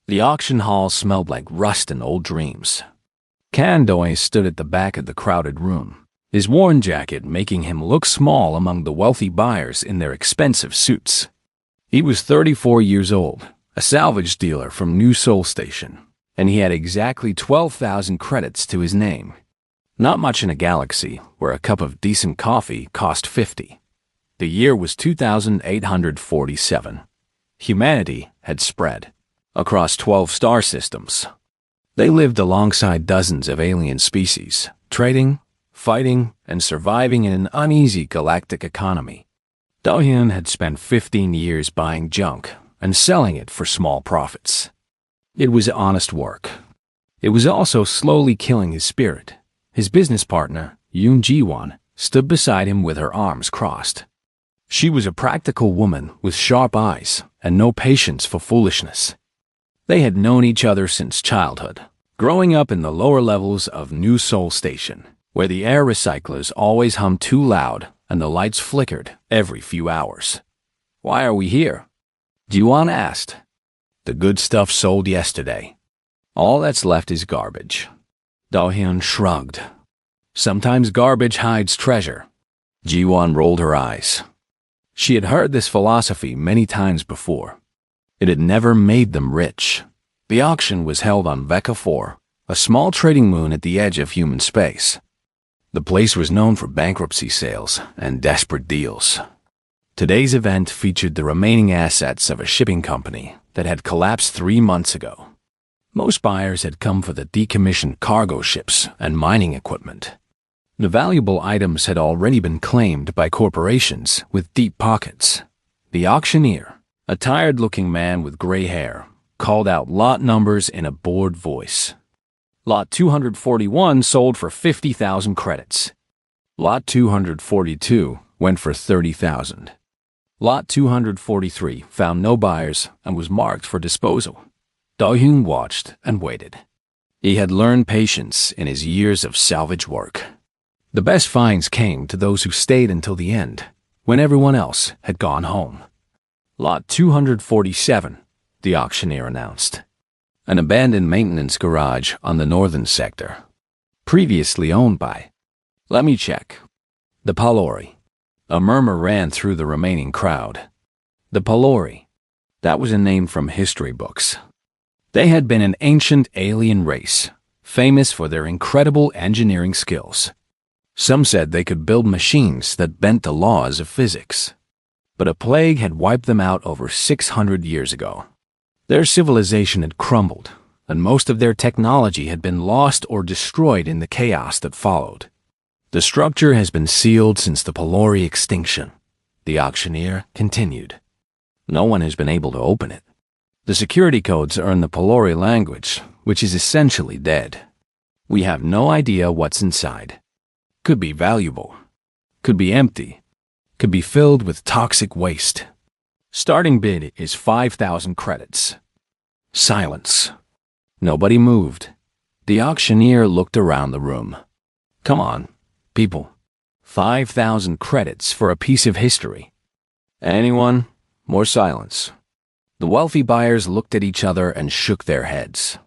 The auction hall smelled like rust and old dreams. Kandoy stood at the back of the crowded room, his worn jacket making him look small among the wealthy buyers in their expensive suits. He was 34 years old, a salvage dealer from New Seoul Station, and he had exactly 12,000 credits to his name. Not much in a galaxy where a cup of decent coffee cost 50. The year was 2847. Humanity had spread across 12 star systems. They lived alongside dozens of alien species, trading, fighting, and surviving in an uneasy galactic economy. Do-hyun had spent 15 years buying junk and selling it for small profits. It was honest work. It was also slowly killing his spirit. His business partner, Yoon Ji-won, stood beside him with her arms crossed. She was a practical woman with sharp eyes and no patience for foolishness. They had known each other since childhood, growing up in the lower levels of New Seoul Station, where the air recyclers always hummed too loud and the lights flickered every few hours. "Why are we here?" Ji-won asked. "The good stuff sold yesterday. All that's left is garbage." Do-hyun shrugged. "Sometimes garbage hides treasure." Ji-won rolled her eyes. She had heard this philosophy many times before. It had never made them rich. The auction was held on Veka 4, a small trading moon at the edge of human space. The place was known for bankruptcy sales and desperate deals. Today's event featured the remaining assets of a shipping company that had collapsed 3 months ago. Most buyers had come for the decommissioned cargo ships and mining equipment. The valuable items had already been claimed by corporations with deep pockets. The auctioneer, a tired-looking man with gray hair, called out lot numbers in a bored voice. Lot 241 sold for 50,000 credits. Lot 242 went for 30,000. Lot 243 found no buyers and was marked for disposal. Do-hyun watched and waited. He had learned patience in his years of salvage work. The best finds came to those who stayed until the end, when everyone else had gone home. Lot 247, the auctioneer announced. An abandoned maintenance garage on the northern sector. Previously owned by... Let me check. The Palori. A murmur ran through the remaining crowd. The Palori. That was a name from history books. They had been an ancient alien race, famous for their incredible engineering skills. Some said they could build machines that bent the laws of physics. But a plague had wiped them out over 600 years ago. Their civilization had crumbled, and most of their technology had been lost or destroyed in the chaos that followed. The structure has been sealed since the Palori extinction, the auctioneer continued. No one has been able to open it. The security codes are in the Palori language, which is essentially dead. We have no idea what's inside. Could be valuable. Could be empty. Could be filled with toxic waste. Starting bid is 5,000 credits. Silence. Nobody moved. The auctioneer looked around the room. Come on, people. 5,000 credits for a piece of history. Anyone? More silence. The wealthy buyers looked at each other and shook their heads.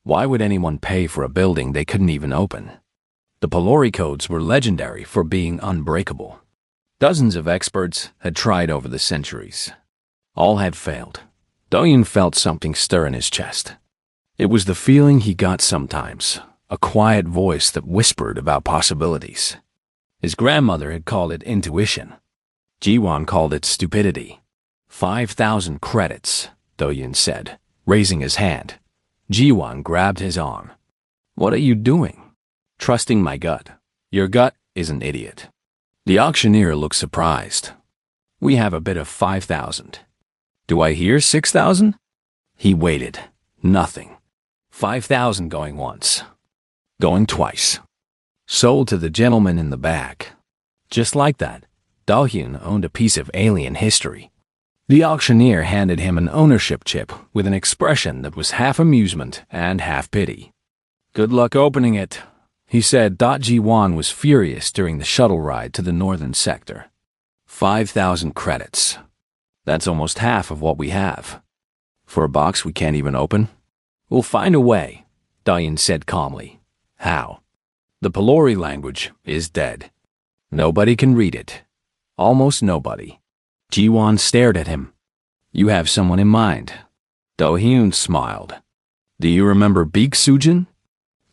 Why would anyone pay for a building they couldn't even open? The Palori codes were legendary for being unbreakable. Dozens of experts had tried over the centuries. All had failed. Do-hyun felt something stir in his chest. It was the feeling he got sometimes, a quiet voice that whispered about possibilities. His grandmother had called it intuition. Ji-won called it stupidity. 5,000 credits, Do-hyun said, raising his hand. Ji-won grabbed his arm. What are you doing? Trusting my gut. Your gut is an idiot. The auctioneer looked surprised. We have a bid of 5,000. Do I hear 6,000? He waited. Nothing. 5,000 going once. Going twice. Sold to the gentleman in the back. Just like that, Do-hyun owned a piece of alien history. The auctioneer handed him an ownership chip with an expression that was half amusement and half pity. Good luck opening it, he said. Ji-won was furious during the shuttle ride to the northern sector. 5,000 credits. That's almost half of what we have. For a box we can't even open, We'll find a way, Do-hyun said calmly. How? The Pelori language is dead. Nobody can read it. Almost nobody. Ji-won stared at him. You have someone in mind. Do-hyun smiled. Do you remember Baek Sujin?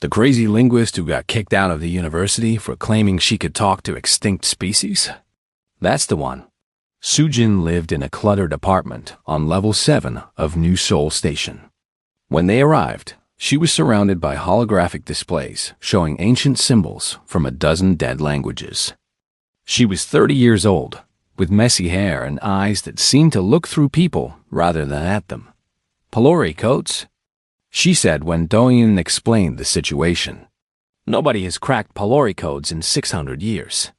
The crazy linguist who got kicked out of the university for claiming she could talk to extinct species? That's the one. Sujin lived in a cluttered apartment on level 7 of New Seoul Station. When they arrived, she was surrounded by holographic displays showing ancient symbols from a dozen dead languages. She was 30 years old, with messy hair and eyes that seemed to look through people rather than at them. Pelori codes? She said when Do-hyun explained the situation. Nobody has cracked Pelori codes in 600 years.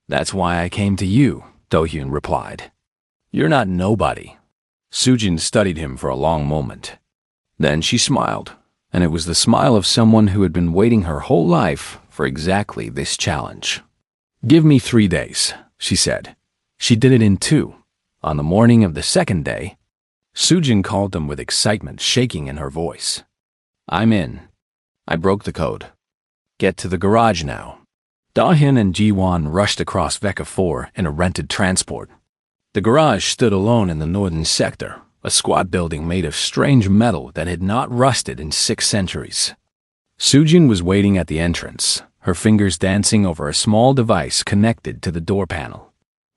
That's why I came to you, Do-hyun replied. You're not nobody. Sujin studied him for a long moment. Then she smiled, and it was the smile of someone who had been waiting her whole life for exactly this challenge. Give me 3 days, she said. She did it in 2. On the morning of the second day, Sujin called them with excitement shaking in her voice. I'm in. I broke the code. Get to the garage now. Do-hyun and Ji-won rushed across Veka 4 in a rented transport. The garage stood alone in the northern sector, a squat building made of strange metal that had not rusted in 6 centuries. Sujin was waiting at the entrance, her fingers dancing over a small device connected to the door panel.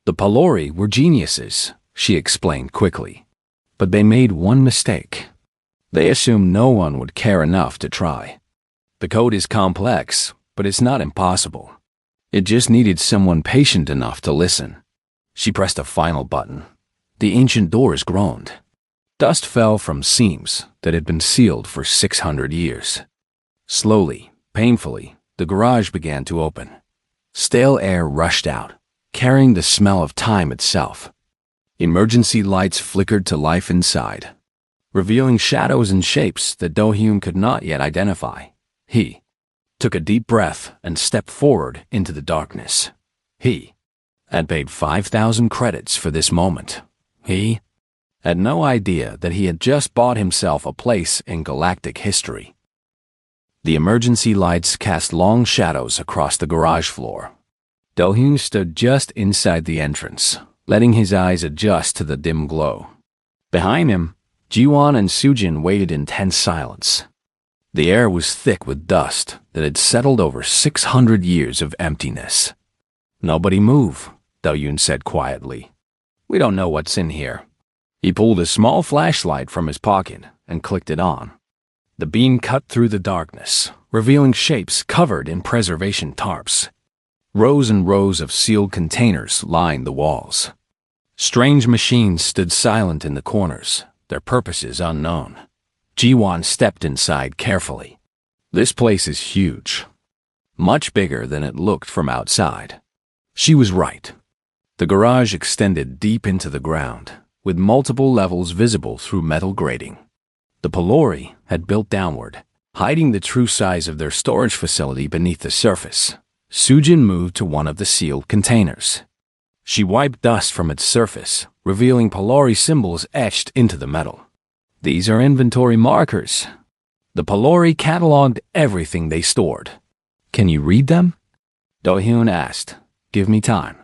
The Pelori were geniuses, she explained quickly. But they made one mistake. They assumed no one would care enough to try. The code is complex, but it's not impossible. It just needed someone patient enough to listen. She pressed a final button. The ancient doors groaned. Dust fell from seams that had been sealed for 600 years. Slowly, painfully, the garage began to open. Stale air rushed out, carrying the smell of time itself. Emergency lights flickered to life inside, revealing shadows and shapes that Do-hyun could not yet identify. He took a deep breath and stepped forward into the darkness. He had paid 5,000 credits for this moment. He had no idea that he had just bought himself a place in galactic history. The emergency lights cast long shadows across the garage floor. Do-hyun stood just inside the entrance, letting his eyes adjust to the dim glow. Behind him, Ji-won and Sujin waited in tense silence. The air was thick with dust that had settled over 600 years of emptiness. Nobody move, Do-hyun said quietly. We don't know what's in here. He pulled a small flashlight from his pocket and clicked it on. The beam cut through the darkness, revealing shapes covered in preservation tarps. Rows and rows of sealed containers lined the walls. Strange machines stood silent in the corners, their purposes unknown. Ji-won stepped inside carefully. This place is huge. Much bigger than it looked from outside. She was right. The garage extended deep into the ground, with multiple levels visible through metal grating. The Pelori had built downward, hiding the true size of their storage facility beneath the surface. Sujin moved to one of the sealed containers. She wiped dust from its surface, revealing Pelori symbols etched into the metal. These are inventory markers. The Pelori cataloged everything they stored. Can you read them? Do-hyun asked. Give me time.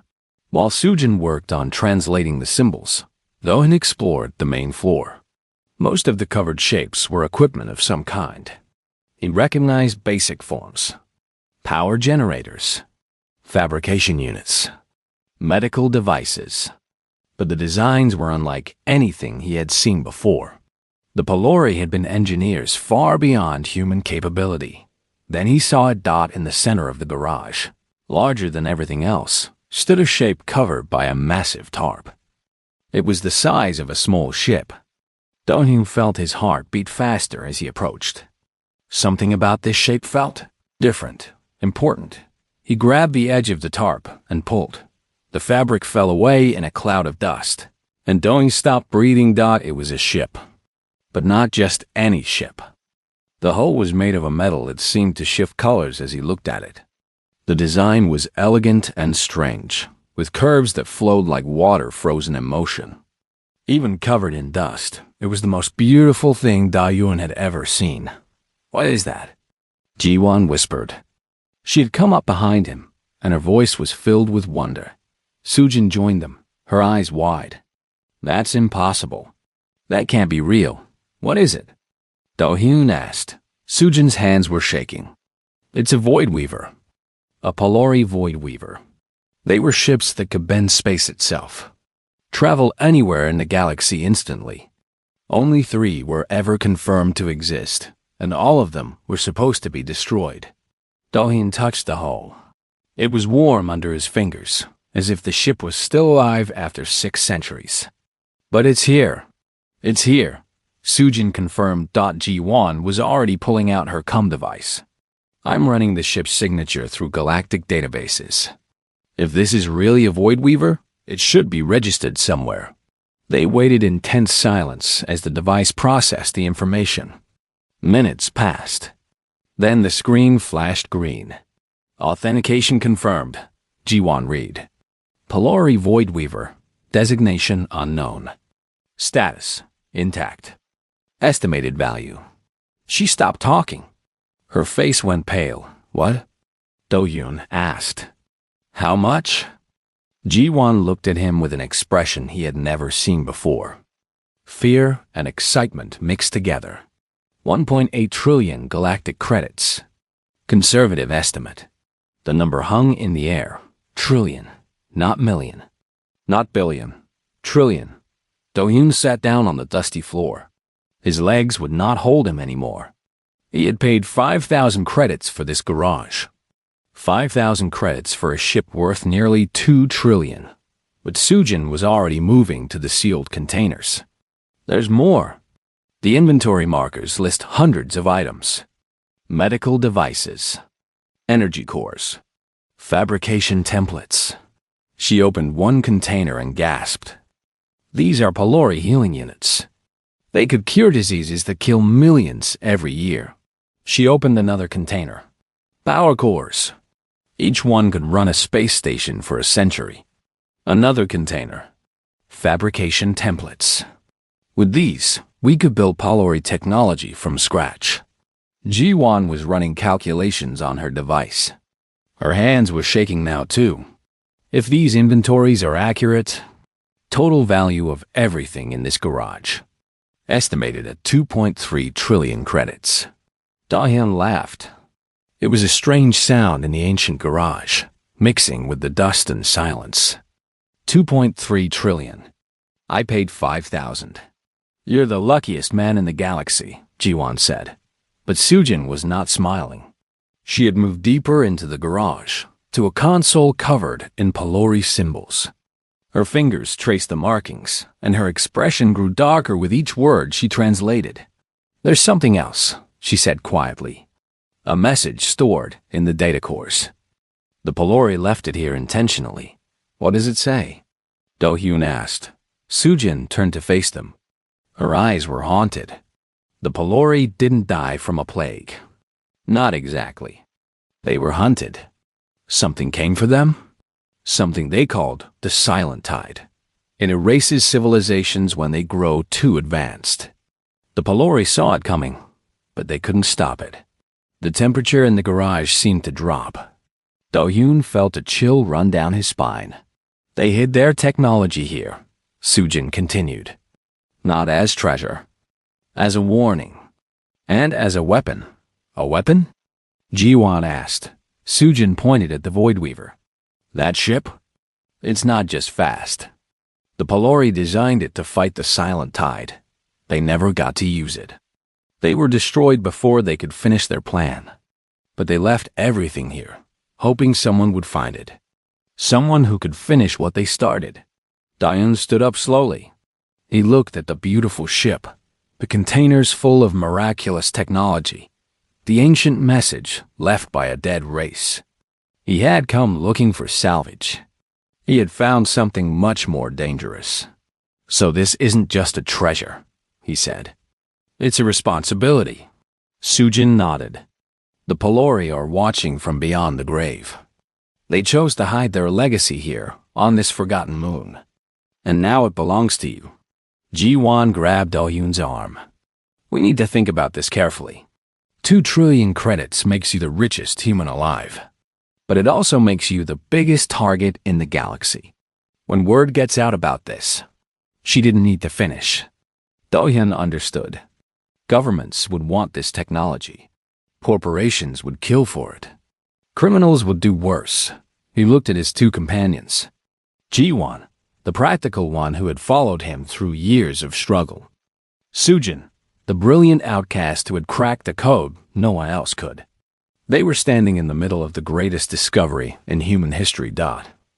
While Sujin worked on translating the symbols, Do-hyun explored the main floor. Most of the covered shapes were equipment of some kind. He recognized basic forms. Power generators, fabrication units, medical devices. But the designs were unlike anything he had seen before. The Pelori had been engineers far beyond human capability. Then he saw a dot in the center of the garage. Larger than everything else, stood a shape covered by a massive tarp. It was the size of a small ship. Do-hyun felt his heart beat faster as he approached. Something about this shape felt different. Important. He grabbed the edge of the tarp and pulled. The fabric fell away in a cloud of dust. And Do-hyun stopped breathing. It was a ship. But not just any ship. The hull was made of a metal that seemed to shift colors as he looked at it. The design was elegant and strange, with curves that flowed like water frozen in motion. Even covered in dust, It was the most beautiful thing Da-Yun had ever seen. "What is that?" Ji-won whispered. She had come up behind him, and her voice was filled with wonder. Sujin joined them, her eyes wide. "That's impossible. That can't be real. What is it?" Do-hyun asked. Sujin's hands were shaking. "It's a void weaver. A Polari void weaver. They were ships that could bend space itself. Travel anywhere in the galaxy instantly. Only 3 were ever confirmed to exist, and all of them were supposed to be destroyed." Do-hyun touched the hull. It was warm under his fingers, as if the ship was still alive after 6 centuries. "But it's here. It's here." Sujin confirmed. Ji-won was already pulling out her CUM device. "I'm running the ship's signature through galactic databases. If this is really a void weaver, it should be registered somewhere." They waited in tense silence as the device processed the information. Minutes passed. Then the screen flashed green. "Authentication confirmed," Ji-won read. "Polari void weaver. Designation unknown. Status intact. Estimated value." She stopped talking. Her face went pale. "What?" Do-hyun asked. "How much?" Ji-won looked at him with an expression he had never seen before. Fear and excitement mixed together. 1.8 trillion galactic credits. Conservative estimate. The number hung in the air. Trillion, not million. Not billion. Trillion. Do-hyun sat down on the dusty floor. His legs would not hold him anymore. He had paid 5,000 credits for this garage. 5,000 credits for a ship worth nearly 2 trillion. But Sujin was already moving to the sealed containers. "There's more." The inventory markers list hundreds of items. Medical devices. Energy cores. Fabrication templates. She opened one container and gasped. "These are Polari healing units. They could cure diseases that kill millions every year." She opened another container. Power cores. Each one could run a space station for a century. Another container. Fabrication templates. With these, we could build Polari technology from scratch. Ji-won was running calculations on her device. Her hands were shaking now too. If these inventories are accurate, total value of everything in this garage, estimated at 2.3 trillion credits. Do-hyun laughed. It was a strange sound in the ancient garage, mixing with the dust and silence. 2.3 trillion. I paid 5,000. "You're the luckiest man in the galaxy," Ji-won said. But Sujin was not smiling. She had moved deeper into the garage, to a console covered in Polari symbols. Her fingers traced the markings, and her expression grew darker with each word she translated. "There's something else," she said quietly. "A message stored in the data cores. The Polari left it here intentionally." "What does it say?" Do-hyun asked. Sujin turned to face them. Her eyes were haunted. The Polari didn't die from a plague. Not exactly. They were hunted. Something came for them? Something they called the Silent Tide. It erases civilizations when they grow too advanced. The Polari saw it coming, but they couldn't stop it. The temperature in the garage seemed to drop. Do-hyun felt a chill run down his spine. "They hid their technology here," Sujin continued. "Not as treasure. As a warning. And as a weapon." "A weapon?" Ji-won asked. Sujin pointed at the Void Weaver. "That ship? It's not just fast. The Polari designed it to fight the Silent Tide. They never got to use it. They were destroyed before they could finish their plan. But they left everything here, hoping someone would find it. Someone who could finish what they started." Do-hyun stood up slowly. He looked at the beautiful ship, the containers full of miraculous technology, the ancient message left by a dead race. He had come looking for salvage. He had found something much more dangerous. "So this isn't just a treasure," he said. "It's a responsibility." Sujin nodded. "The Polari are watching from beyond the grave. They chose to hide their legacy here, on this forgotten moon. And now it belongs to you. Ji-won grabbed Do-hyun's arm. We need to think about this carefully. 2 trillion credits makes you the richest human alive. But it also makes you the biggest target in the galaxy. When word gets out about this, she didn't need to finish. Do-hyun understood. Governments would want this technology. Corporations would kill for it. Criminals would do worse. He looked at his 2 companions. Ji-won, the practical one who had followed him through years of struggle. Sujin, the brilliant outcast who had cracked the code no one else could. They were standing in the middle of the greatest discovery in human history.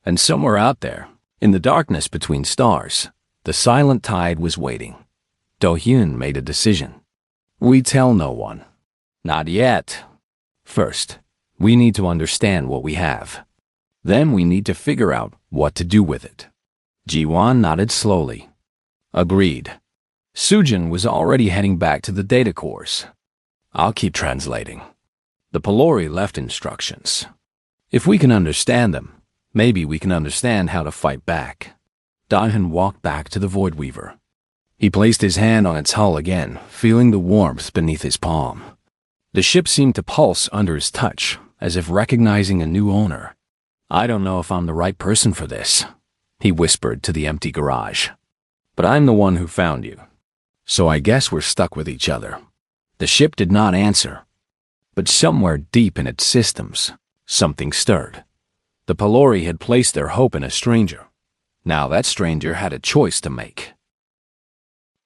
And somewhere out there, in the darkness between stars, the silent tide was waiting. Do-hyun made a decision. We tell no one. Not yet. First, we need to understand what we have. Then we need to figure out what to do with it. Ji-won nodded slowly. Agreed. Sujin was already heading back to the data cores. I'll keep translating. The Pelori left instructions. If we can understand them, maybe we can understand how to fight back. Do-hyun walked back to the Void Weaver. He placed his hand on its hull again, feeling the warmth beneath his palm. The ship seemed to pulse under his touch, as if recognizing a new owner. I don't know if I'm the right person for this, he whispered to the empty garage. But I'm the one who found you. So I guess we're stuck with each other. The ship did not answer. But somewhere deep in its systems, something stirred. The Pelori had placed their hope in a stranger. Now that stranger had a choice to make.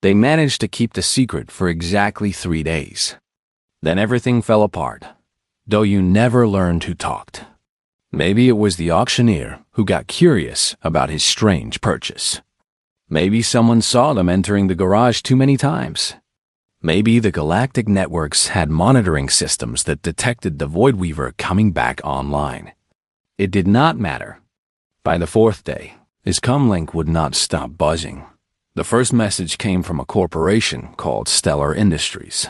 They managed to keep the secret for exactly 3 days. Then everything fell apart. Do-hyun never learned who talked. Maybe it was the auctioneer who got curious about his strange purchase. Maybe someone saw them entering the garage too many times. Maybe the galactic networks had monitoring systems that detected the Void Weaver coming back online. It did not matter. By the 4th day, his comlink would not stop buzzing. The first message came from a corporation called Stellar Industries.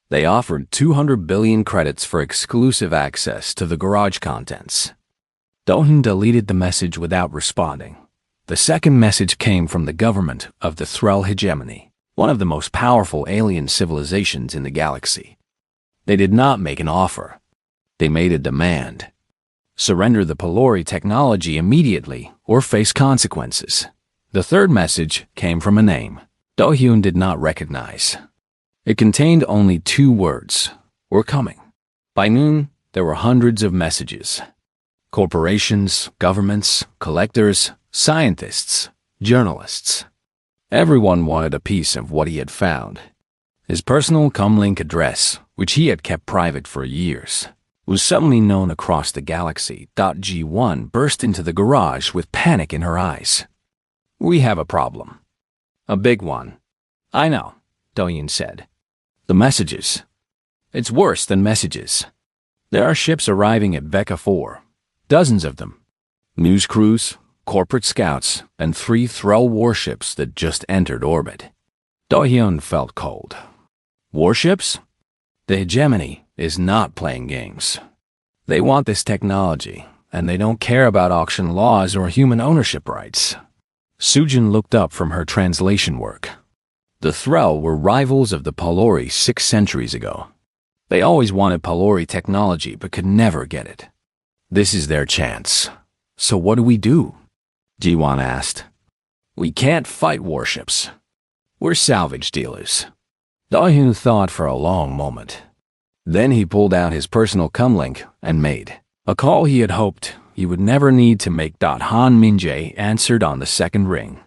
They offered 200 billion credits for exclusive access to the garage contents. Do-hyun deleted the message without responding. The second message came from the government of the Threll hegemony, one of the most powerful alien civilizations in the galaxy. They did not make an offer. They made a demand. Surrender the Pelori technology immediately or face consequences. The third message came from a name Do-hyun did not recognize. It contained only 2 words, "We're coming." By noon, there were hundreds of messages. Corporations, governments, collectors, scientists, journalists. Everyone wanted a piece of what he had found. His personal comlink address, which he had kept private for years, was suddenly known across the galaxy. Ji-won burst into the garage with panic in her eyes. We have a problem. A big one. I know, Do-hyun said. The messages. It's worse than messages. There are ships arriving at Vecca 4. Dozens of them. News crews, corporate scouts, and 3 Threll warships that just entered orbit. Do-hyun felt cold. Warships? The hegemony is not playing games. They want this technology, and they don't care about auction laws or human ownership rights. Sujin looked up from her translation work. The Threll were rivals of the Pelori 6 centuries ago. They always wanted Pelori technology but could never get it. This is their chance. So what do we do? Ji-won asked. We can't fight warships. We're salvage dealers. Do-hyun thought for a long moment. Then he pulled out his personal comlink and made a call he had hoped he would never need to make. Han Min-jae answered on the second ring.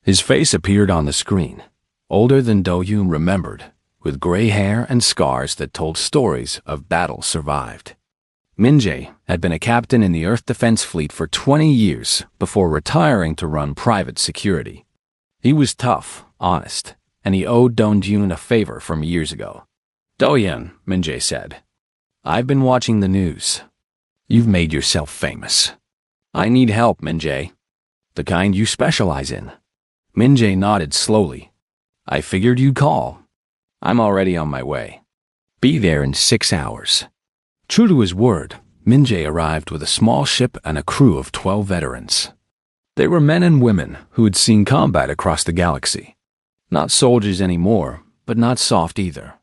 His face appeared on the screen, older than Do-hyun remembered, with gray hair and scars that told stories of battles survived. Min-jae had been a captain in the Earth Defense Fleet for 20 years before retiring to run private security. He was tough, honest, and he owed Do-hyun a favor from years ago. Do-hyun, Min-jae said, I've been watching the news. You've made yourself famous. I need help, Min-jae. The kind you specialize in. Min-jae nodded slowly. I figured you'd call. I'm already on my way. Be there in 6 hours. True to his word, Min-jae arrived with a small ship and a crew of 12 veterans. They were men and women who had seen combat across the galaxy. Not soldiers anymore, but not soft either.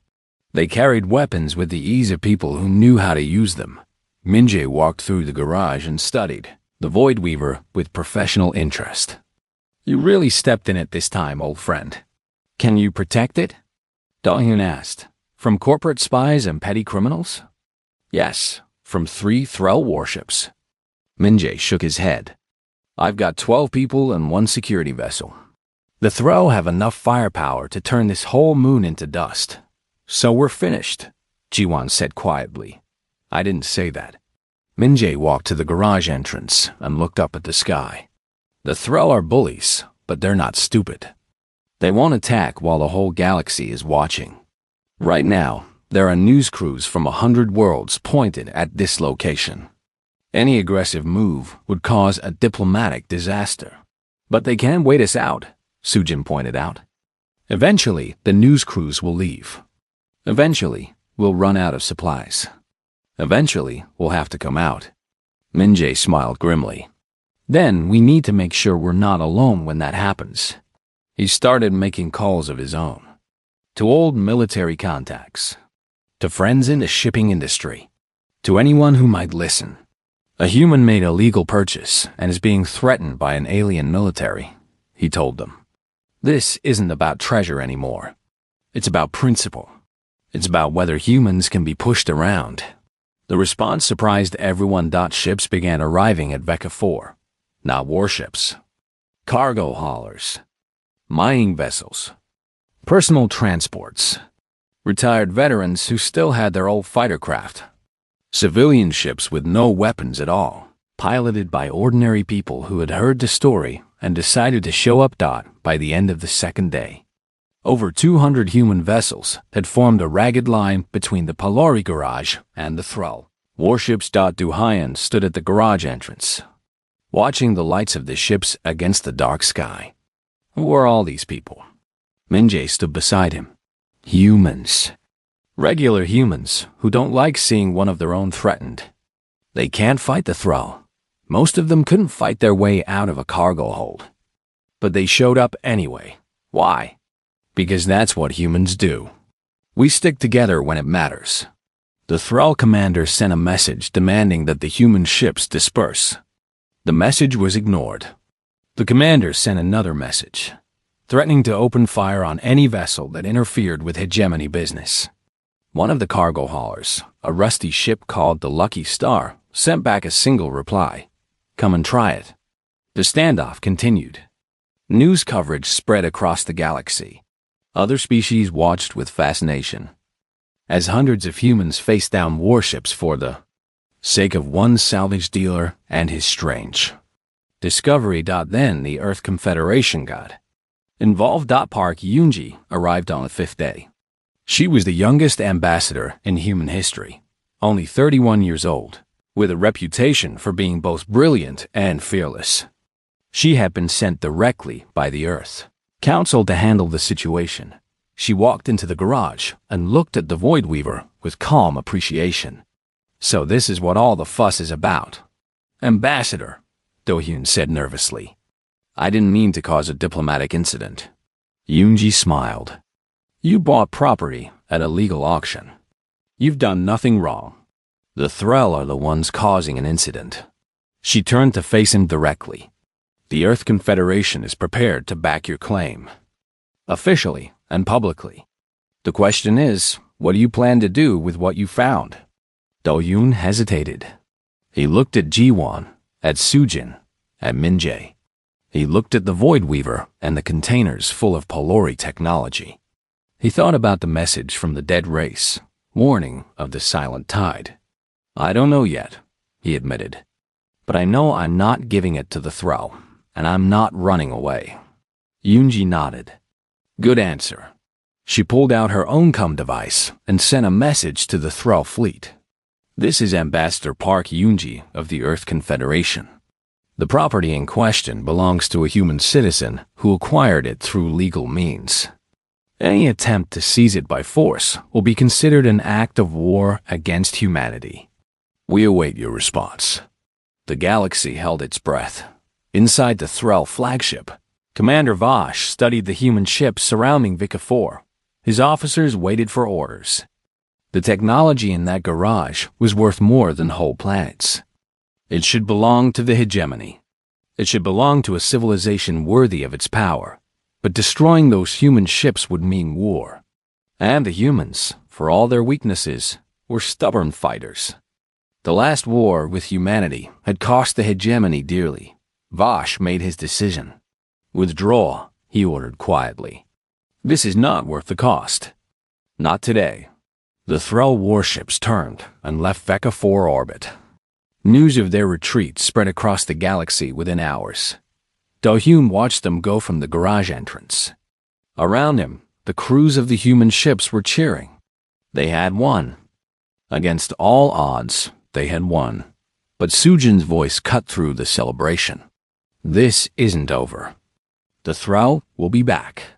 They carried weapons with the ease of people who knew how to use them. Min-jae walked through the garage and studied the Void Weaver with professional interest. You really stepped in it this time, old friend. Can you protect it? Do-hyun asked. From corporate spies and petty criminals? Yes, from 3 Thrall warships. Min-jae shook his head. I've got 12 people and 1 security vessel. The Thrall have enough firepower to turn this whole moon into dust. So we're finished, Ji-won said quietly. I didn't say that. Min-jae walked to the garage entrance and looked up at the sky. The Thrall are bullies, but they're not stupid. They won't attack while the whole galaxy is watching. Right now, there are news crews from 100 worlds pointed at this location. Any aggressive move would cause a diplomatic disaster. But they can wait us out, Soo-jin pointed out. Eventually, the news crews will leave. Eventually, we'll run out of supplies. Eventually, we'll have to come out. Min-jae smiled grimly. Then we need to make sure we're not alone when that happens. He started making calls of his own. To old military contacts. To friends in the shipping industry. To anyone who might listen. A human made a legal purchase and is being threatened by an alien military, he told them. This isn't about treasure anymore. It's about principle. It's about whether humans can be pushed around. The response surprised everyone. Ships began arriving at Vecca 4. Not warships. Cargo haulers. Mining vessels. Personal transports. Retired veterans who still had their old fighter craft. Civilian ships with no weapons at all, piloted by ordinary people who had heard the story and decided to show up. By the end of the second day, over 200 human vessels had formed a ragged line between the Polari garage and the Thrall warships. Do-hyun stood at the garage entrance, watching the lights of the ships against the dark sky. Who are all these people? Min-jae stood beside him. Humans. Regular humans who don't like seeing one of their own threatened. They can't fight the Thrall. Most of them couldn't fight their way out of a cargo hold. But they showed up anyway. Why? Because that's what humans do. We stick together when it matters. The Thrall commander sent a message demanding that the human ships disperse. The message was ignored. The commander sent another message, threatening to open fire on any vessel that interfered with hegemony business. One of the cargo haulers, a rusty ship called the Lucky Star, sent back a single reply. Come and try it. The standoff continued. News coverage spread across the galaxy. Other species watched with fascination. As hundreds of humans faced down warships for the sake of one salvage dealer and his strange discovery. Then the Earth Confederation got involved. Park Yoon-ji arrived on the 5th day. She was the youngest ambassador in human history, only 31 years old, with a reputation for being both brilliant and fearless. She had been sent directly by the Earth Council to handle the situation. She walked into the garage and looked at the Void Weaver with calm appreciation. So this is what all the fuss is about. Ambassador, Do-hyun said nervously. I didn't mean to cause a diplomatic incident. Yoon-ji smiled. You bought property at a legal auction. You've done nothing wrong. The Thrall are the ones causing an incident. She turned to face him directly. The Earth Confederation is prepared to back your claim. Officially and publicly. The question is, what do you plan to do with what you found? Do-hyun hesitated. He looked at Ji-won, at Soo-jin, at Min-jae. He looked at the Void Weaver and the containers full of Polari technology. He thought about the message from the dead race, warning of the silent tide. I don't know yet, he admitted. But I know I'm not giving it to the Thrall, and I'm not running away. Yoon-ji nodded. Good answer. She pulled out her own comm device and sent a message to the Thrall fleet. This is Ambassador Park Yoon-ji of the Earth Confederation. The property in question belongs to a human citizen who acquired it through legal means. Any attempt to seize it by force will be considered an act of war against humanity. We await your response. The galaxy held its breath. Inside the Thrall flagship, Commander Vosh studied the human ships surrounding Vika 4. His officers waited for orders. The technology in that garage was worth more than whole planets. It should belong to the hegemony. It should belong to a civilization worthy of its power. But destroying those human ships would mean war. And the humans, for all their weaknesses, were stubborn fighters. The last war with humanity had cost the hegemony dearly. Vosh made his decision. "Withdraw," he ordered quietly. "This is not worth the cost." Not today. The Thrall warships turned and left Veka 4 orbit. News of their retreat spread across the galaxy within hours. Do-Hyun watched them go from the garage entrance. Around him, the crews of the human ships were cheering. They had won. Against all odds, they had won. But Sujin's voice cut through the celebration. "This isn't over. The Thrall will be back.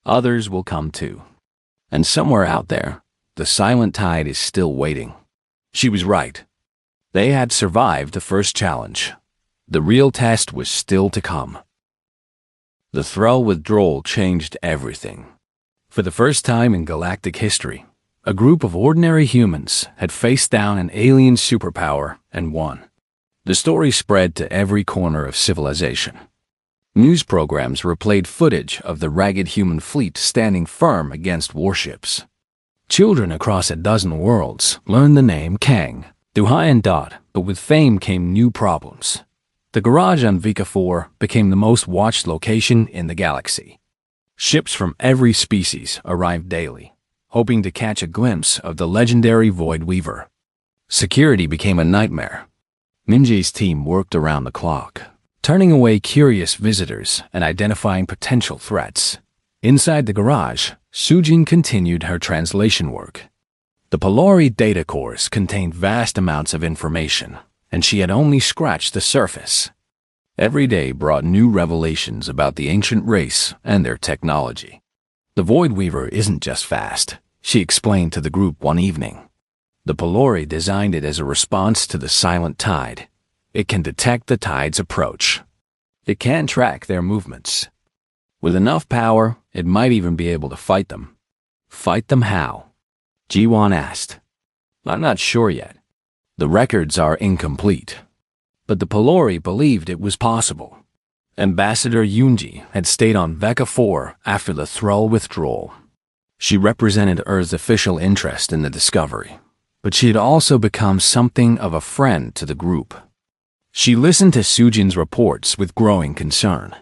Others will come too. And somewhere out there, the silent tide is still waiting." She was right. They had survived the first challenge. The real test was still to come. The Thrall withdrawal changed everything. For the first time in galactic history, a group of ordinary humans had faced down an alien superpower and won. The story spread to every corner of civilization. News programs replayed footage of the ragged human fleet standing firm against warships. Children across a dozen worlds learned the name Kang, Duhai and Dot, but with fame came new problems. The garage on Vika 4 became the most watched location in the galaxy. Ships from every species arrived daily, hoping to catch a glimpse of the legendary Void Weaver. Security became a nightmare. Minjae's team worked around the clock, turning away curious visitors and identifying potential threats. Inside the garage, Sujin continued her translation work. The Polari data cores contained vast amounts of information, and she had only scratched the surface. Every day brought new revelations about the ancient race and their technology. "The Void Weaver isn't just fast," she explained to the group one evening. "The Polari designed it as a response to the silent tide. It can detect the tide's approach. It can track their movements. With enough power, it might even be able to fight them." "Fight them how?" Ji-won asked. "I'm not sure yet. The records are incomplete." But the Polari believed it was possible. Ambassador Yoonji had stayed on Veka 4 after the Thrall withdrawal. She represented Earth's official interest in the discovery, but she had also become something of a friend to the group. She listened to Sujin's reports with growing concern.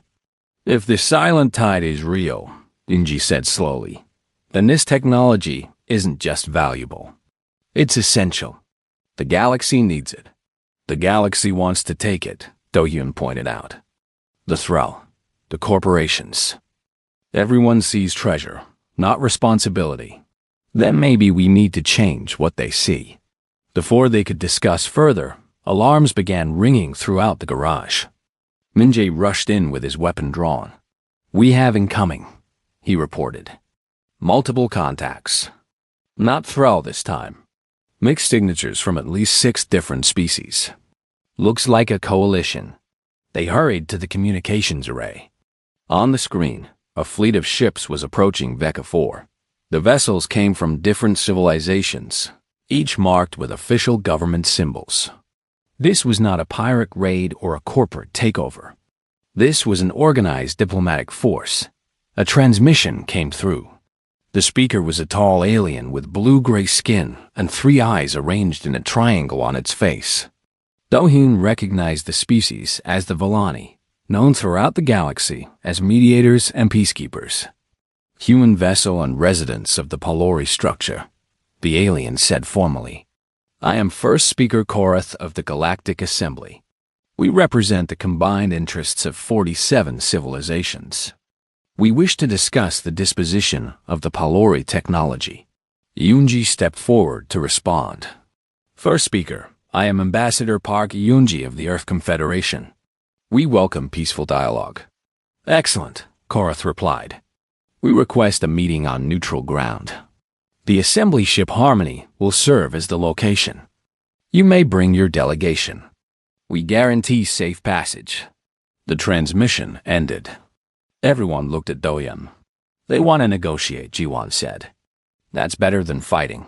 "If the silent tide is real," Yoonji said slowly, "then this technology isn't just valuable. It's essential. The galaxy needs it. The galaxy wants to take it," Do-Hyun pointed out. "The Thrall, the corporations. Everyone sees treasure, not responsibility. Then maybe we need to change what they see." Before they could discuss further, alarms began ringing throughout the garage. Minjae rushed in with his weapon drawn. "We have incoming," he reported. "Multiple contacts. Not Thrall this time. Mixed signatures from at least 6 different species. Looks like a coalition." They hurried to the communications array. On the screen, a fleet of ships was approaching Veka 4. The vessels came from different civilizations, each marked with official government symbols. This was not a pirate raid or a corporate takeover. This was an organized diplomatic force. A transmission came through. The speaker was a tall alien with blue-gray skin and 3 eyes arranged in a triangle on its face. Do-Hyun recognized the species as the Vellani, known throughout the galaxy as mediators and peacekeepers. "Human vessel and residents of the Polari structure," the alien said formally. "I am First Speaker Korath of the Galactic Assembly. We represent the combined interests of 47 civilizations. We wish to discuss the disposition of the Polari technology." Yoonji stepped forward to respond. "First Speaker, I am Ambassador Park Yoonji of the Earth Confederation. We welcome peaceful dialogue." "Excellent," Korath replied. "We request a meeting on neutral ground. The assembly ship Harmony will serve as the location. You may bring your delegation. We guarantee safe passage." The transmission ended. Everyone looked at Do-hyun. They want to negotiate, Ji-won said. That's better than fighting.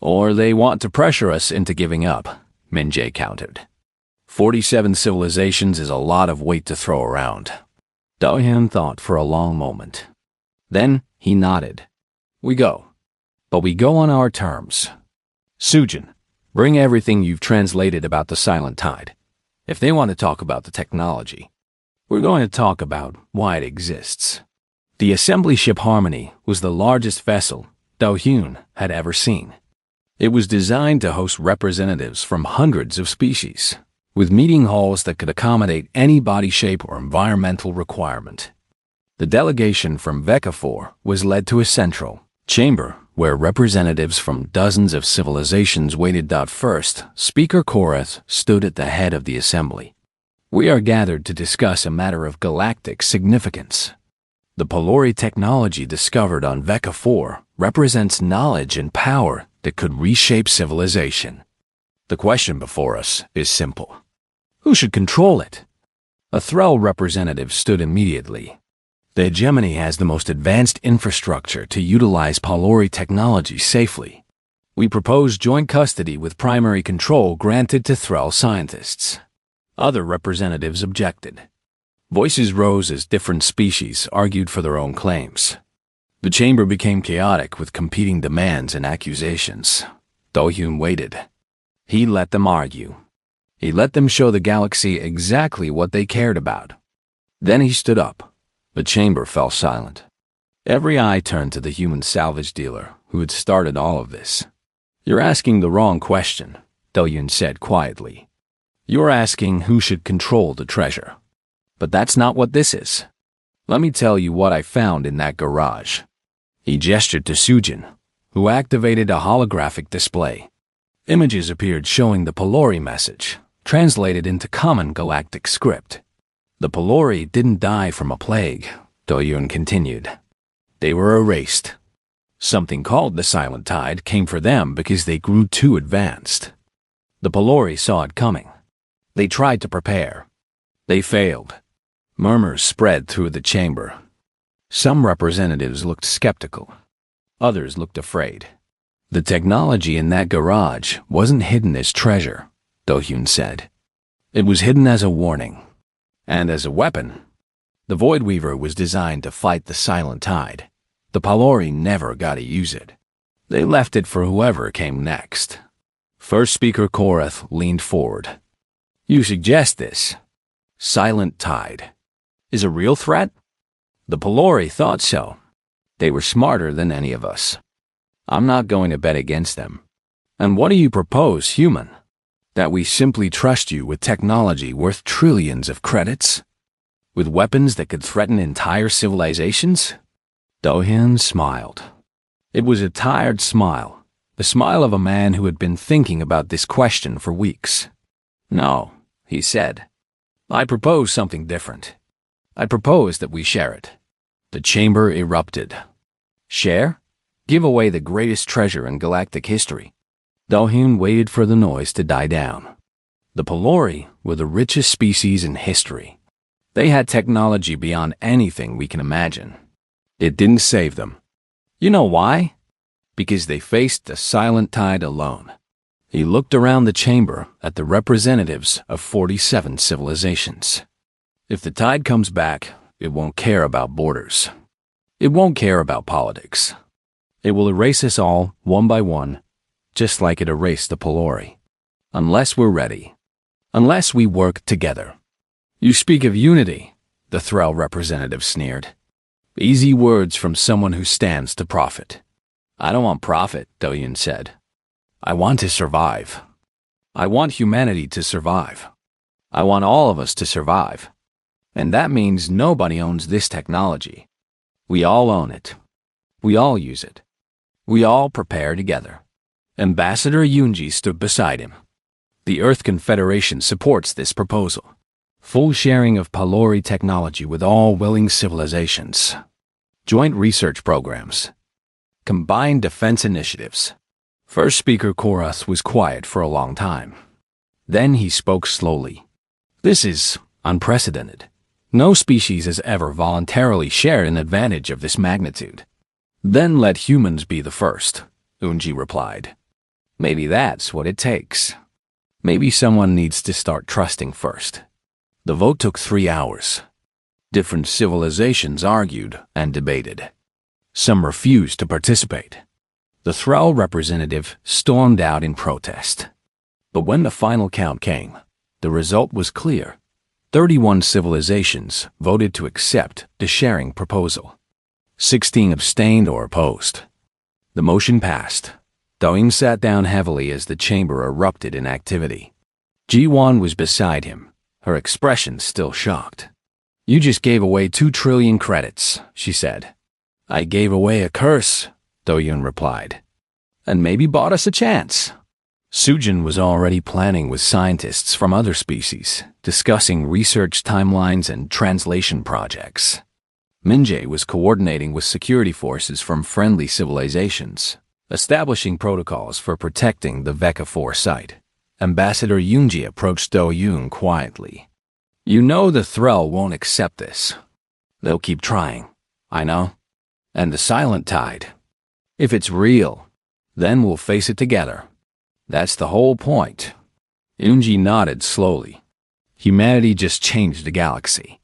Or they want to pressure us into giving up, Min-jae countered. 47 civilizations is a lot of weight to throw around. Do-hyun thought for a long moment. Then he nodded. We go. But we go on our terms. Sujin, bring everything you've translated about the Silent Tide. If they want to talk about the technology, we're going to talk about why it exists. The assembly ship Harmony was the largest vessel Do-hyun had ever seen. It was designed to host representatives from hundreds of species, with meeting halls that could accommodate any body shape or environmental requirement. The delegation from VHFY 4 was led to a central chamber where representatives from dozens of civilizations waited. First, Speaker Korath stood at the head of the assembly. We are gathered to discuss a matter of galactic significance. The Polori technology discovered on VHFY 4 represents knowledge and power that could reshape civilization. The question before us is simple. Who should control it? A Thrall representative stood immediately. The hegemony has the most advanced infrastructure to utilize Polori technology safely. We propose joint custody with primary control granted to Thrall scientists. Other representatives objected. Voices rose as different species argued for their own claims. The chamber became chaotic with competing demands and accusations. Do-hyun waited. He let them argue. He let them show the galaxy exactly what they cared about. Then he stood up. The chamber fell silent. Every eye turned to the human salvage dealer who had started all of this. You're asking the wrong question, Do-hyun said quietly. You're asking who should control the treasure. But that's not what this is. Let me tell you what I found in that garage. He gestured to Sujin, who activated a holographic display. Images appeared showing the Polori message, translated into common galactic script. The Polori didn't die from a plague, Do-hyun continued. They were erased. Something called the Silent Tide came for them because they grew too advanced. The Polori saw it coming. They tried to prepare. They failed. Murmurs spread through the chamber. Some representatives looked skeptical. Others looked afraid. The technology in that garage wasn't hidden as treasure, Do-hyun said. It was hidden as a warning. And as a weapon. The Void Weaver was designed to fight the Silent Tide. The Polori never got to use it. They left it for whoever came next. First Speaker Korath leaned forward. You suggest this Silent Tide is a real threat? The Polori thought so. They were smarter than any of us. I'm not going to bet against them. And what do you propose, human? That we simply trust you with technology worth trillions of credits? With weapons that could threaten entire civilizations? Do-hyun smiled. It was a tired smile, the smile of a man who had been thinking about this question for weeks. No, he said. I propose something different. I propose that we share it. The chamber erupted. Share? Give away the greatest treasure in galactic history. Do-hyun waited for the noise to die down. The Polori were the richest species in history. They had technology beyond anything we can imagine. It didn't save them. You know why? Because they faced the Silent Tide alone. He looked around the chamber at the representatives of 47 civilizations. If the tide comes back, it won't care about borders. It won't care about politics. It will erase us all, one by one, just like it erased the Polori. Unless we're ready. Unless we work together. You speak of unity, the Thrall representative sneered. Easy words from someone who stands to profit. I don't want profit, Do-hyun said. I want to survive. I want humanity to survive. I want all of us to survive. And that means nobody owns this technology. We all own it. We all use it. We all prepare together. Ambassador Yoonji stood beside him. The Earth Confederation supports this proposal. Full sharing of Polori technology with all willing civilizations. Joint research programs. Combined defense initiatives. First Speaker Korath was quiet for a long time. Then he spoke slowly. This is unprecedented. No species has ever voluntarily shared an advantage of this magnitude. Then let humans be the first, Unji replied. Maybe that's what it takes. Maybe someone needs to start trusting first. The vote took 3 hours. Different civilizations argued and debated. Some refused to participate. The Thrall representative stormed out in protest. But when the final count came, the result was clear. 31 civilizations voted to accept the sharing proposal. 16 abstained or opposed. The motion passed. Doin sat down heavily as the chamber erupted in activity. Ji-Wan was beside him, her expression still shocked. You just gave away 2 trillion credits, she said. I gave away a curse, Do-Yun replied. And maybe bought us a chance. Sujin was already planning with scientists from other species, discussing research timelines and translation projects. Minjae was coordinating with security forces from friendly civilizations, establishing protocols for protecting the Veka 4 site. Ambassador Yunji approached Do-Yun quietly. You know the Thrall won't accept this. They'll keep trying, I know. And the Silent Tide. If it's real, then we'll face it together. That's the whole point. Yunji nodded slowly. Humanity just changed the galaxy.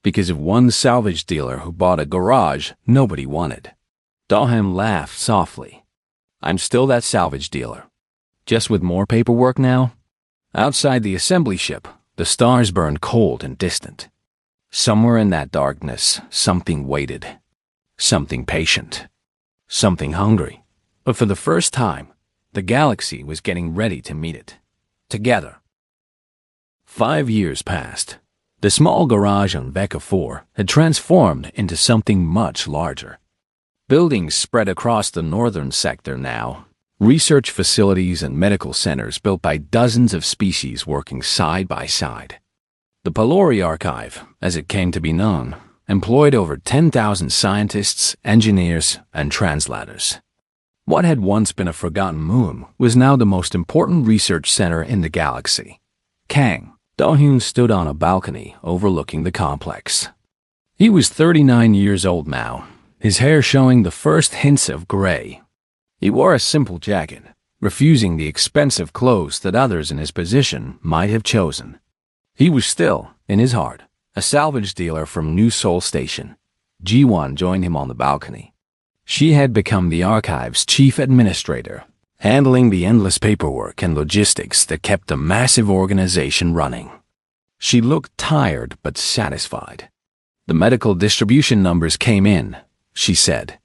Because of one salvage dealer who bought a garage nobody wanted. Dahem laughed softly. I'm still that salvage dealer. Just with more paperwork now? Outside the assembly ship, the stars burned cold and distant. Somewhere in that darkness, something waited. Something patient. Something hungry. But for the first time, the galaxy was getting ready to meet it. Together. 5 years passed. The small garage on Veka 4 had transformed into something much larger. Buildings spread across the northern sector now. Research facilities and medical centers built by dozens of species working side by side. The Pelori Archive, as it came to be known, employed over 10,000 scientists, engineers, and translators. What had once been a forgotten moon was now the most important research center in the galaxy. Kang, Do-Hyun stood on a balcony overlooking the complex. He was 39 years old now, his hair showing the first hints of gray. He wore a simple jacket, refusing the expensive clothes that others in his position might have chosen. He was still, in his heart, a salvage dealer from New Seoul Station. Ji-Wan joined him on the balcony. She had become the archive's chief administrator, handling the endless paperwork and logistics that kept the massive organization running. She looked tired but satisfied. The medical distribution numbers came in, she said.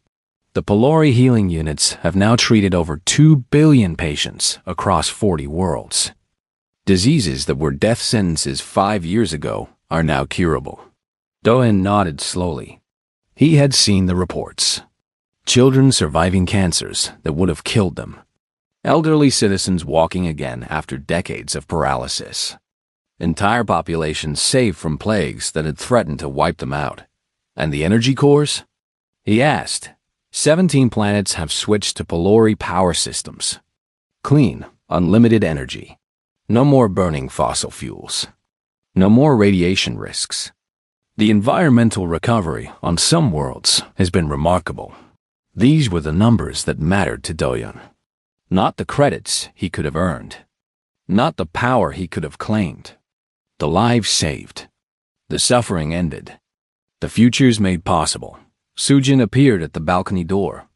The Pelori healing units have now treated over 2 billion patients across 40 worlds. Diseases that were death sentences 5 years ago are now curable. Do-Hyun nodded slowly. He had seen the reports. Children surviving cancers that would have killed them. Elderly citizens walking again after decades of paralysis. Entire populations saved from plagues that had threatened to wipe them out. And the energy cores? He asked. 17 planets have switched to Pelori power systems. Clean, unlimited energy. No more burning fossil fuels. No more radiation risks. The environmental recovery on some worlds has been remarkable. These were the numbers that mattered to Do-Hyun. Not the credits he could have earned. Not the power he could have claimed. The lives saved. The suffering ended. The futures made possible. Sujin appeared at the balcony door.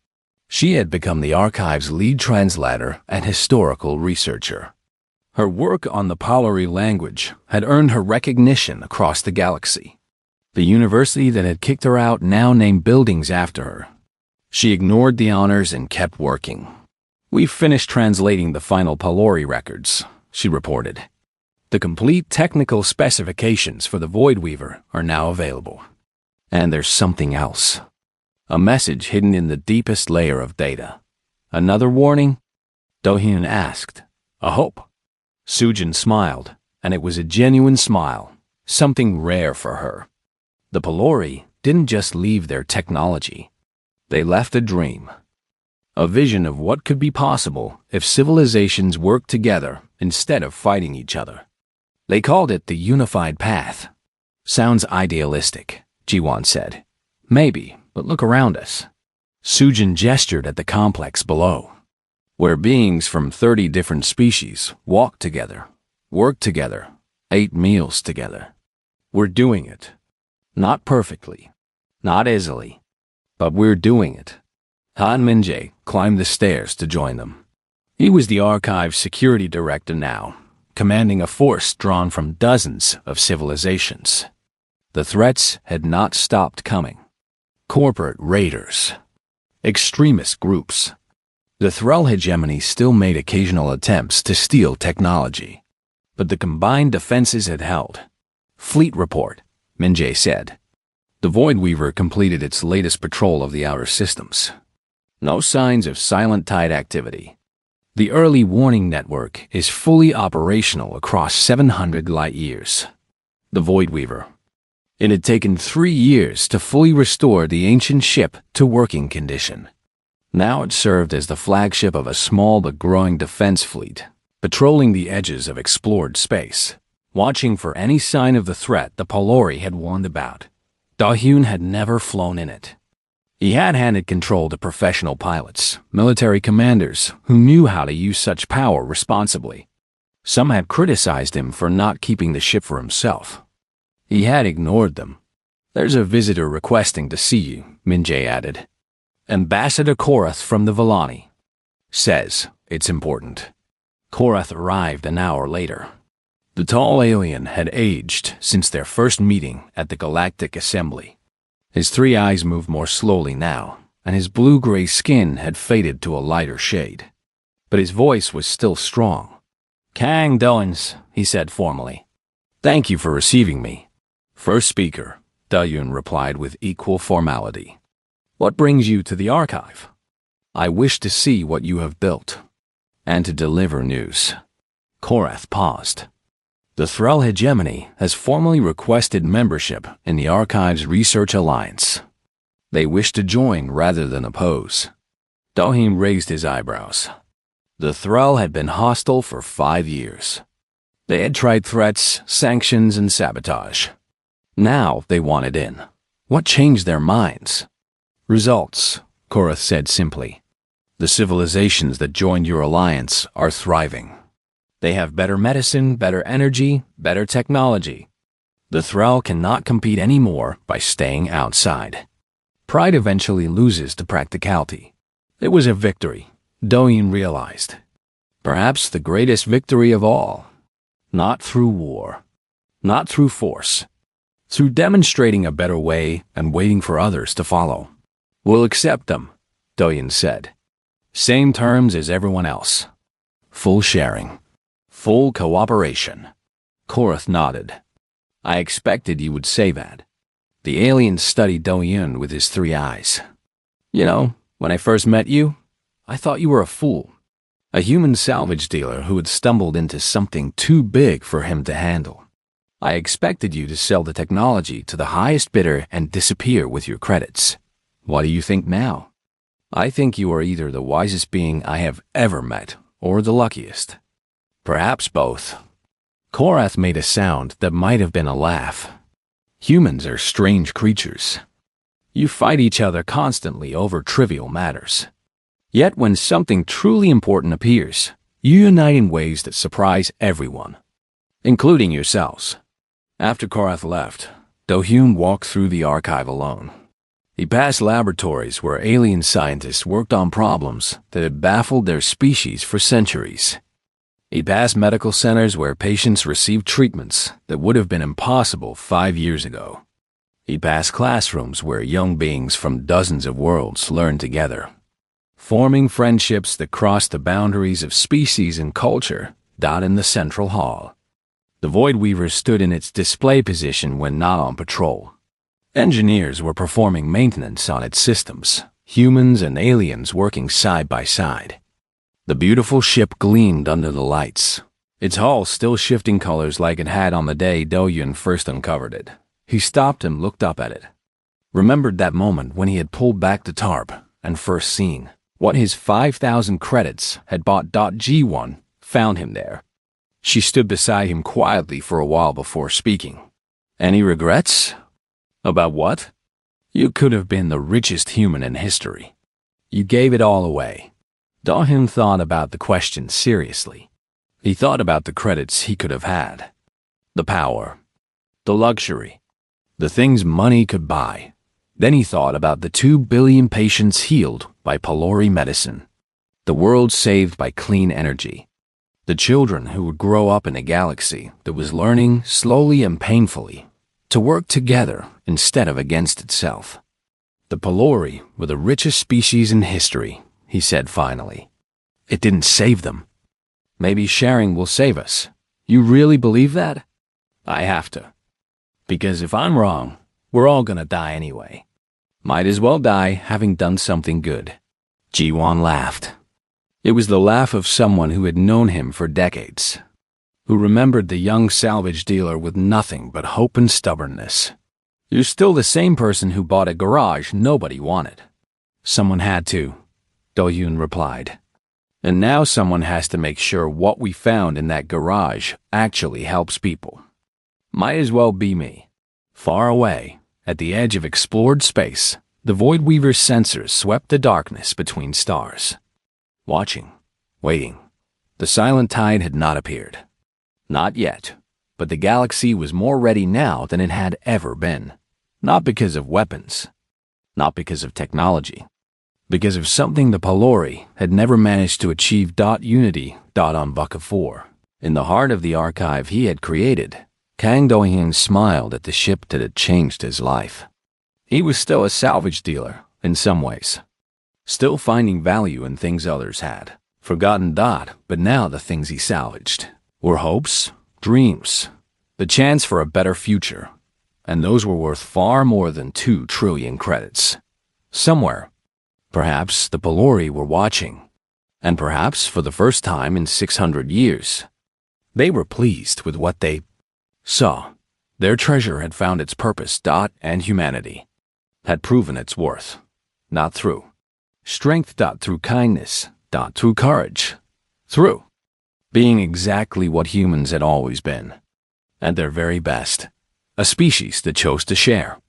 She had become the archive's lead translator and historical researcher. Her work on the Pelori language had earned her recognition across the galaxy. The university that had kicked her out now named buildings after her. She ignored the honors and kept working. We've finished translating the final Pelori records, she reported. The complete technical specifications for the Void Weaver are now available. And there's something else. A message hidden in the deepest layer of data. Another warning? Do-Hyun asked. A hope. Sujin smiled, and it was a genuine smile, something rare for her. The Pelori didn't just leave their technology. They left a dream. A vision of what could be possible if civilizations worked together instead of fighting each other. They called it the Unified Path. Sounds idealistic, Jiwon said. Maybe, but look around us. Sujin gestured at the complex below, where beings from 30 different species walk together, work together, ate meals together. We're doing it. Not perfectly, not easily, but we're doing it. Han Minjae climbed the stairs to join them. He was the archive's security director now, commanding a force drawn from dozens of civilizations. The threats had not stopped coming. Corporate raiders, extremist groups. The Thrall hegemony still made occasional attempts to steal technology, but the combined defenses had held. Fleet report, Minjae said. The Voidweaver completed its latest patrol of the outer systems. No signs of silent tide activity. The early warning network is fully operational across 700 light-years. The Voidweaver. It had taken 3 years to fully restore the ancient ship to working condition. Now it served as the flagship of a small but growing defense fleet, patrolling the edges of explored space, watching for any sign of the threat the Polori had warned about. Da-Hyun had never flown in it. He had handed control to professional pilots, military commanders who knew how to use such power responsibly. Some had criticized him for not keeping the ship for himself. He had ignored them. There's a visitor requesting to see you, Minjae added. Ambassador Korath from the Vallani. Says it's important. Korath arrived an hour later. The tall alien had aged since their first meeting at the Galactic Assembly. His 3 eyes moved more slowly now, and his blue-gray skin had faded to a lighter shade. But his voice was still strong. Kang Doans, he said formally. Thank you for receiving me. First speaker, Da-Hyun replied with equal formality. What brings you to the archive? I wish to see what you have built, and to deliver news. Korath paused. The Thrall hegemony has formally requested membership in the Archive's Research Alliance. They wish to join rather than oppose. Da-Hyun raised his eyebrows. The Thrall had been hostile for 5 years. They had tried threats, sanctions, and sabotage. Now they wanted in. What changed their minds? Results, Korath said simply. The civilizations that joined your alliance are thriving. They have better medicine, better energy, better technology. The Thrall cannot compete anymore by staying outside. Pride eventually loses to practicality. It was a victory, Da-Hyun realized. Perhaps the greatest victory of all. Not through war. Not through force. Through demonstrating a better way and waiting for others to follow. We'll accept them, Da-Hyun said. Same terms as everyone else. Full sharing. Full cooperation. Korath nodded. I expected you would say that. The alien studied Da-Hyun with his 3 eyes. You know, when I first met you, I thought you were a fool. A human salvage dealer who had stumbled into something too big for him to handle. I expected you to sell the technology to the highest bidder and disappear with your credits. What do you think now? I think you are either the wisest being I have ever met or the luckiest. Perhaps both. Korath made a sound that might have been a laugh. Humans are strange creatures. You fight each other constantly over trivial matters. Yet when something truly important appears, you unite in ways that surprise everyone, including yourselves. After Korath left, Da-Hyun walked through the archive alone. He passed laboratories where alien scientists worked on problems that had baffled their species for centuries. He passed medical centers where patients received treatments that would have been impossible 5 years ago. He passed classrooms where young beings from dozens of worlds learned together, forming friendships that crossed the boundaries of species and culture down in the central hall. The Voidweaver stood in its display position when not on patrol. Engineers were performing maintenance on its systems, humans and aliens working side by side. The beautiful ship gleamed under the lights, its hull still shifting colors like it had on the day Da-Hyun first uncovered it. He stopped and looked up at it. Remembered that moment when he had pulled back the tarp and first seen what his 5,000 credits had bought. G1 found him there. She stood beside him quietly for a while before speaking. Any regrets? About what? You could have been the richest human in history. You gave it all away. Dahin thought about the question seriously. He thought about the credits he could have had. The power. The luxury. The things money could buy. Then he thought about the 2 billion patients healed by Polori medicine. The world saved by clean energy. The children who would grow up in a galaxy that was learning, slowly and painfully, to work together instead of against itself. The Polori were the richest species in history, he said finally. It didn't save them. Maybe sharing will save us. You really believe that? I have to. Because if I'm wrong, we're all gonna die anyway. Might as well die having done something good. Jiwan laughed. It was the laugh of someone who had known him for decades, who remembered the young salvage dealer with nothing but hope and stubbornness. You're still the same person who bought a garage nobody wanted. Someone had to, Do-Yoon replied. And now someone has to make sure what we found in that garage actually helps people. Might as well be me. Far away, at the edge of explored space, the Void Weaver's sensors swept the darkness between stars. Watching, waiting. The silent tide had not appeared. Not yet, but the galaxy was more ready now than it had ever been. Not because of weapons, not because of technology, because of something the Polori had never managed to achieve. Unity. On Bucka 4. In the heart of the archive he had created, Kang Do-Hyun smiled at the ship that had changed his life. He was still a salvage dealer, in some ways. Still finding value in things others had. Forgotten. But now the things he salvaged were hopes, dreams, the chance for a better future. And those were worth far more than 2 trillion credits. Somewhere, perhaps the Polori were watching. And perhaps for the first time in 600 years, they were pleased with what they saw. Their treasure had found its purpose. And humanity had proven its worth. Not through strength. Through kindness. Through courage. Through being exactly what humans had always been. At their very best. A species that chose to share.